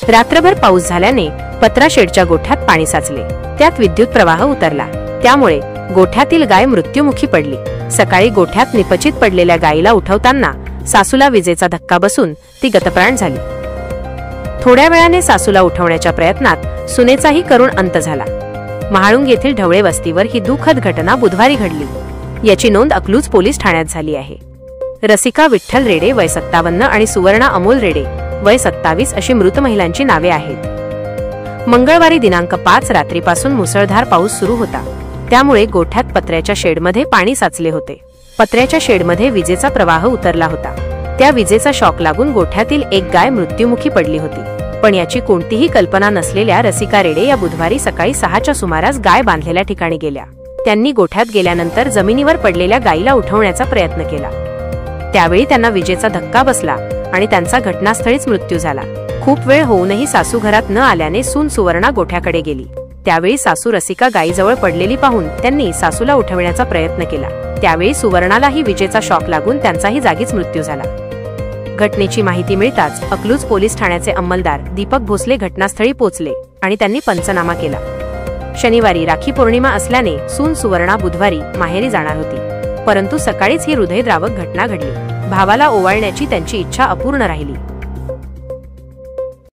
रात्रभर पाऊस झाल्याने पत्रा शेडच्या गोठ्यात पाणी साचले, त्यात विद्युत प्रवाह उतरला, त्यामुळे गोठ्यातील गाय मृत्युमुखी पडली। सकाळी गोठ्यात निपचित पडलेल्या गायीला उठवताना सासूला विजेचा धक्का बसून ती गतप्राण झाली। थोड्या वेळाने सासूला उठवण्याच्या प्रयत्नात सुनेचाही करुण अंत झाला। महाळुंग येथील ढवळे वस्तीवर ही दुःखद घटना बुधवारी घडली। याची नोंद अकलूज पोलीस ठाण्यात झाली आहे। रसिका विठ्ठल रेडे वय 57 आणि सुवर्णा अमोल रेडे वय 27 अशी मृत महिलांची नावे आहेत। मंगळवारी दिनांक 5 रात्रीपासून मुसळधार पाऊस सुरू होता, त्यामुळे गोठ्यात पत्र्याच्या शेडमध्ये पाणी साचले होते। पत्र्याच्या शेडमध्ये विजेचा प्रवाह उतरला होता, त्या विजेचा शॉक लागून गोठ्यातील एक गाय मृत्युमुखी पडली होती। पण याची कोणतीही कल्पना नसलेल्या रसिका रेडे या बुधवारी सकाळी 6च्या सुमारास गाय बांधलेल्या ठिकाणी गेल्या। त्यांनी गोठ्यात गेल्यानंतर जमिनीवर पडलेल्या गायीला उठवण्याचा प्रयत्न केला, त्यावेळी त्यांना विजेचा धक्का बसला आणि त्यांचा घटनास्थळीच मृत्यू झाला। खूप वेळ होऊनही सासू घरात न आल्याने सून सुवर्णा गोठ्याकडे गेली, त्यावेळी सासू रसिका गायीजवळ पडलेली पाहून त्यांनी सासूला उठवण्याचा प्रयत्न केला, त्यावेळी सुवर्णालाही विजेचा शॉक लागून त्यांचाही जागीच मृत्यू झाला। घटनेची माहिती मिळताच अकलूज पोलीस ठाण्याचे अंमलदार दीपक भोसले घटनास्थळी पोहोचले आणि त्यांनी पंचनामा केला। शनिवारी राखी पौर्णिमा असल्याने सून सुवर्णा बुधवारी माहेरी जाणार होती, परंतु सकाळीच ही हृदयद्रावक घटना घडली। भावाला ओवाळण्याची त्यांची इच्छा अपूर्ण राहिली।